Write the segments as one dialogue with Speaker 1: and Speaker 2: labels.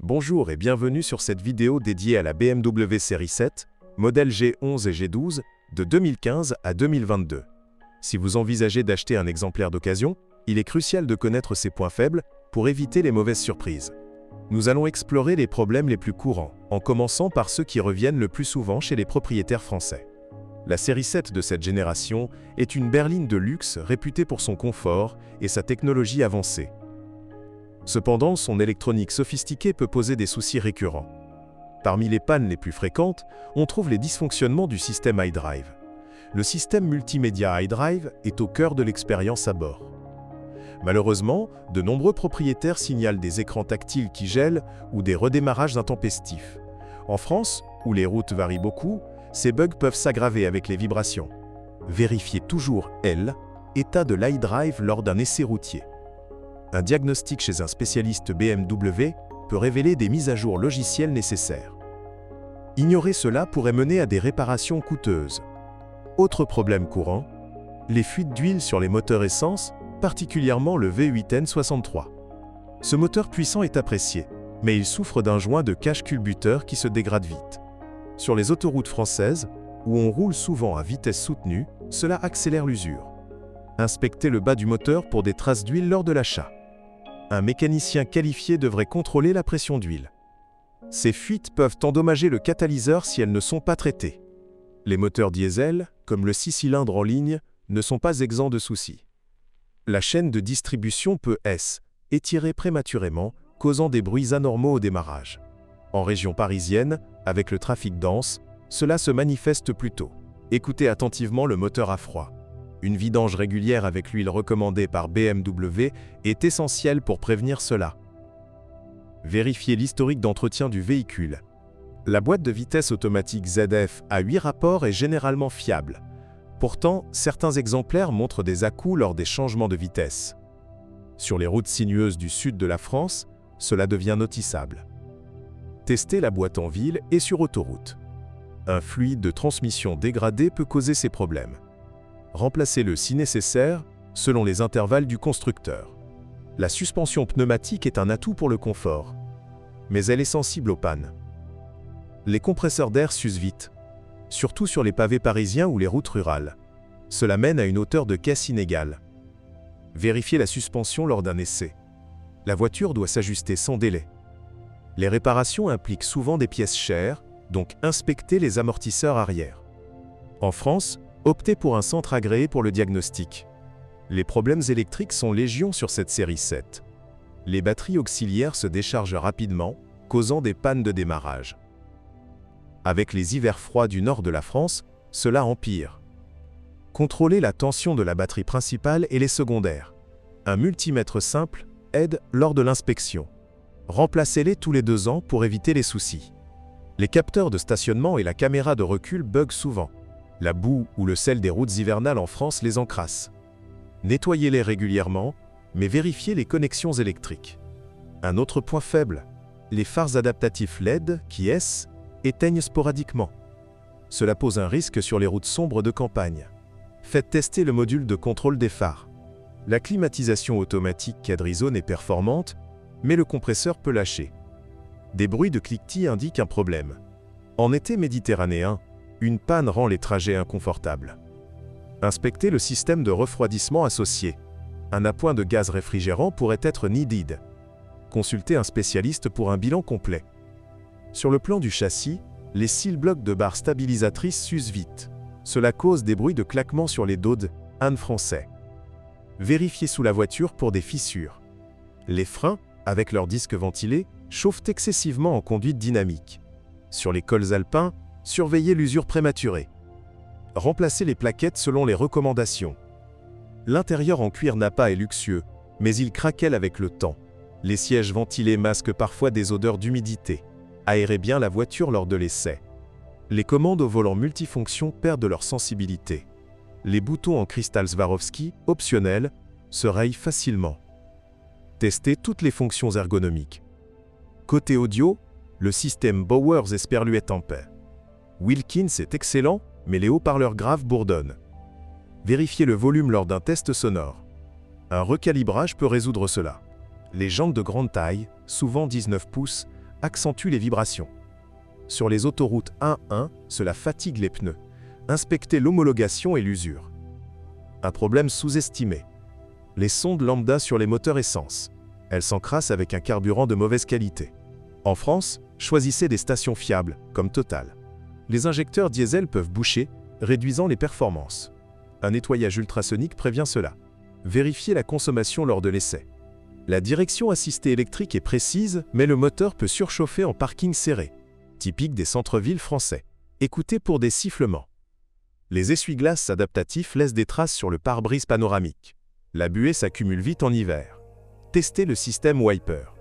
Speaker 1: Bonjour et bienvenue sur cette vidéo dédiée à la BMW série 7, modèle G11 et G12, de 2015 à 2022. Si vous envisagez d'acheter un exemplaire d'occasion, il est crucial de connaître ses points faibles pour éviter les mauvaises surprises. Nous allons explorer les problèmes les plus courants, en commençant par ceux qui reviennent le plus souvent chez les propriétaires français. La série 7 de cette génération est une berline de luxe réputée pour son confort et sa technologie avancée. Cependant, son électronique sophistiquée peut poser des soucis récurrents. Parmi les pannes les plus fréquentes, on trouve les dysfonctionnements du système iDrive. Le système multimédia iDrive est au cœur de l'expérience à bord. Malheureusement, de nombreux propriétaires signalent des écrans tactiles qui gèlent ou des redémarrages intempestifs. En France, où les routes varient beaucoup, ces bugs peuvent s'aggraver avec les vibrations. Vérifiez toujours l'état de l'iDrive lors d'un essai routier. Un diagnostic chez un spécialiste BMW peut révéler des mises à jour logicielles nécessaires. Ignorer cela pourrait mener à des réparations coûteuses. Autre problème courant, les fuites d'huile sur les moteurs essence, particulièrement le V8N63. Ce moteur puissant est apprécié, mais il souffre d'un joint de cache culbuteur qui se dégrade vite. Sur les autoroutes françaises, où on roule souvent à vitesse soutenue, cela accélère l'usure. Inspectez le bas du moteur pour des traces d'huile lors de l'achat. Un mécanicien qualifié devrait contrôler la pression d'huile. Ces fuites peuvent endommager le catalyseur si elles ne sont pas traitées. Les moteurs diesel, comme le 6 cylindres en ligne, ne sont pas exempts de soucis. La chaîne de distribution peut étirer prématurément, causant des bruits anormaux au démarrage. En région parisienne, avec le trafic dense, cela se manifeste plus tôt. Écoutez attentivement le moteur à froid. Une vidange régulière avec l'huile recommandée par BMW est essentielle pour prévenir cela. Vérifiez l'historique d'entretien du véhicule. La boîte de vitesse automatique ZF à 8 rapports est généralement fiable. Pourtant, certains exemplaires montrent des à-coups lors des changements de vitesse. Sur les routes sinueuses du sud de la France, cela devient notissable. Testez la boîte en ville et sur autoroute. Un fluide de transmission dégradé peut causer ces problèmes. Remplacez-le si nécessaire, selon les intervalles du constructeur. La suspension pneumatique est un atout pour le confort, mais elle est sensible aux pannes. Les compresseurs d'air s'usent vite, surtout sur les pavés parisiens ou les routes rurales. Cela mène à une hauteur de caisse inégale. Vérifiez la suspension lors d'un essai. La voiture doit s'ajuster sans délai. Les réparations impliquent souvent des pièces chères, donc inspectez les amortisseurs arrière. En France, optez pour un centre agréé pour le diagnostic. Les problèmes électriques sont légion sur cette série 7. Les batteries auxiliaires se déchargent rapidement, causant des pannes de démarrage. Avec les hivers froids du nord de la France, cela empire. Contrôlez la tension de la batterie principale et les secondaires. Un multimètre simple aide lors de l'inspection. Remplacez-les tous les 2 ans pour éviter les soucis. Les capteurs de stationnement et la caméra de recul buguent souvent. La boue ou le sel des routes hivernales en France les encrasse. Nettoyez-les régulièrement, mais vérifiez les connexions électriques. Un autre point faible, les phares adaptatifs LED qui éteignent sporadiquement. Cela pose un risque sur les routes sombres de campagne. Faites tester le module de contrôle des phares. La climatisation automatique quadri-zone est performante, mais le compresseur peut lâcher. Des bruits de cliquetis indiquent un problème. En été méditerranéen, une panne rend les trajets inconfortables. Inspectez le système de refroidissement associé. Un appoint de gaz réfrigérant pourrait être needed. Consultez un spécialiste pour un bilan complet. Sur le plan du châssis, les cils blocs de barres stabilisatrices s'usent vite. Cela cause des bruits de claquement sur les dos français. Vérifiez sous la voiture pour des fissures. Les freins, avec leurs disques ventilés, chauffent excessivement en conduite dynamique. Sur les cols alpins, surveillez l'usure prématurée. Remplacez les plaquettes selon les recommandations. L'intérieur en cuir nappa est luxueux, mais il craquelle avec le temps. Les sièges ventilés masquent parfois des odeurs d'humidité. Aérez bien la voiture lors de l'essai. Les commandes au volant multifonction perdent leur sensibilité. Les boutons en cristal Swarovski, optionnels, se rayent facilement. Testez toutes les fonctions ergonomiques. Côté audio, le système Bowers Esperluette en paix. Wilkins est excellent, mais les haut-parleurs graves bourdonnent. Vérifiez le volume lors d'un test sonore. Un recalibrage peut résoudre cela. Les jantes de grande taille, souvent 19 pouces, accentue les vibrations. Sur les autoroutes 1-1, cela fatigue les pneus. Inspectez l'homologation et l'usure. Un problème sous-estimé. Les sondes lambda sur les moteurs essence. Elles s'encrassent avec un carburant de mauvaise qualité. En France, choisissez des stations fiables, comme Total. Les injecteurs diesel peuvent boucher, réduisant les performances. Un nettoyage ultrasonique prévient cela. Vérifiez la consommation lors de l'essai. La direction assistée électrique est précise, mais le moteur peut surchauffer en parking serré, typique des centres-villes français. Écoutez pour des sifflements. Les essuie-glaces adaptatifs laissent des traces sur le pare-brise panoramique. La buée s'accumule vite en hiver. Testez le système Wiper.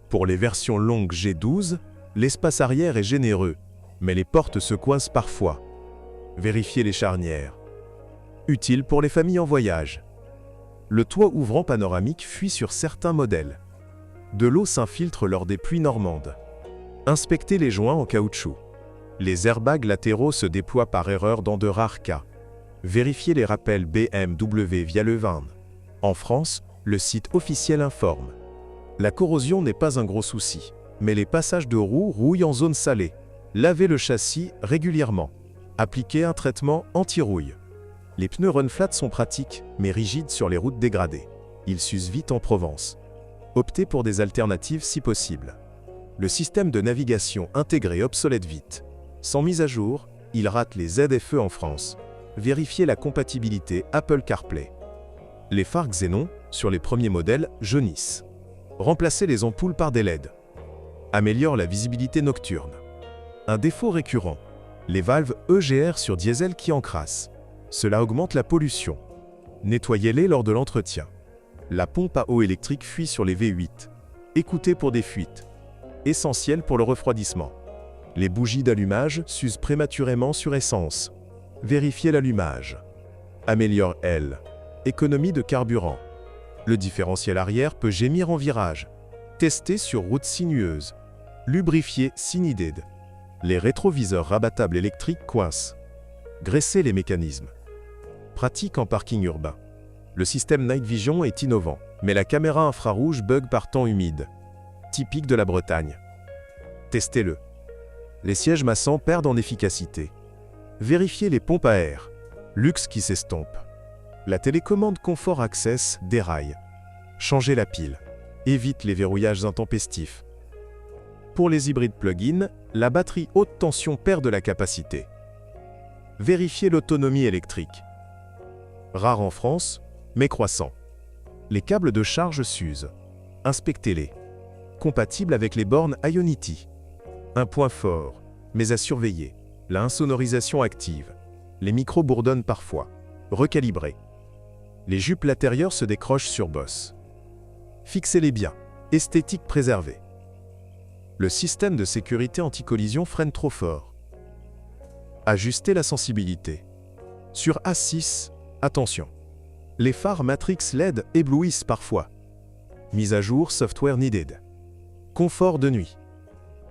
Speaker 1: Pour les versions longues G12, l'espace arrière est généreux, mais les portes se coincent parfois. Vérifiez les charnières. Utile pour les familles en voyage. Le toit ouvrant panoramique fuit sur certains modèles. De l'eau s'infiltre lors des pluies normandes. Inspectez les joints en caoutchouc. Les airbags latéraux se déploient par erreur dans de rares cas. Vérifiez les rappels BMW via le VIN. En France, le site officiel informe. La corrosion n'est pas un gros souci, mais les passages de roues rouillent en zone salée. Lavez le châssis régulièrement. Appliquez un traitement anti-rouille. Les pneus run flat sont pratiques, mais rigides sur les routes dégradées. Ils s'usent vite en Provence. Optez pour des alternatives si possible. Le système de navigation intégré obsolète vite. Sans mise à jour, il rate les ZFE en France. Vérifiez la compatibilité Apple CarPlay. Les phares xénon, sur les premiers modèles, jaunissent. Remplacez les ampoules par des LED. Améliore la visibilité nocturne. Un défaut récurrent. Les valves EGR sur diesel qui encrassent. Cela augmente la pollution. Nettoyez-les lors de l'entretien. La pompe à eau électrique fuit sur les V8. Écoutez pour des fuites. Essentiel pour le refroidissement. Les bougies d'allumage s'usent prématurément sur essence. Vérifiez l'allumage. Améliore L. Économie de carburant. Le différentiel arrière peut gémir en virage. Testez sur route sinueuse. Lubrifiez Cinided. Les rétroviseurs rabattables électriques coincent. Graissez les mécanismes. Pratique en parking urbain. Le système Night Vision est innovant, mais la caméra infrarouge bug par temps humide. Typique de la Bretagne. Testez-le. Les sièges massants perdent en efficacité. Vérifiez les pompes à air. Luxe qui s'estompe. La télécommande Confort Access déraille. Changez la pile. Évite les verrouillages intempestifs. Pour les hybrides plug-in, la batterie haute tension perd de la capacité. Vérifiez l'autonomie électrique. Rare en France, mais croissant. Les câbles de charge s'usent. Inspectez-les. Compatible avec les bornes Ionity. Un point fort, mais à surveiller. La insonorisation active. Les micros bourdonnent parfois. Recalibrez. Les jupes latérieures se décrochent sur bosse. Fixez-les bien. Esthétique préservée. Le système de sécurité anti-collision freine trop fort. Ajustez la sensibilité. Sur A6, attention. Les phares Matrix LED éblouissent parfois. Mise à jour Software Needed. Confort de nuit.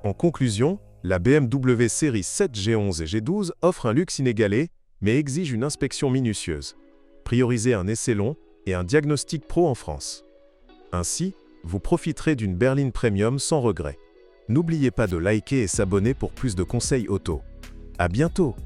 Speaker 1: En conclusion, la BMW série 7 G11 et G12 offre un luxe inégalé, mais exige une inspection minutieuse. Priorisez un essai long et un diagnostic pro en France. Ainsi, vous profiterez d'une berline premium sans regret. N'oubliez pas de liker et s'abonner pour plus de conseils auto. À bientôt!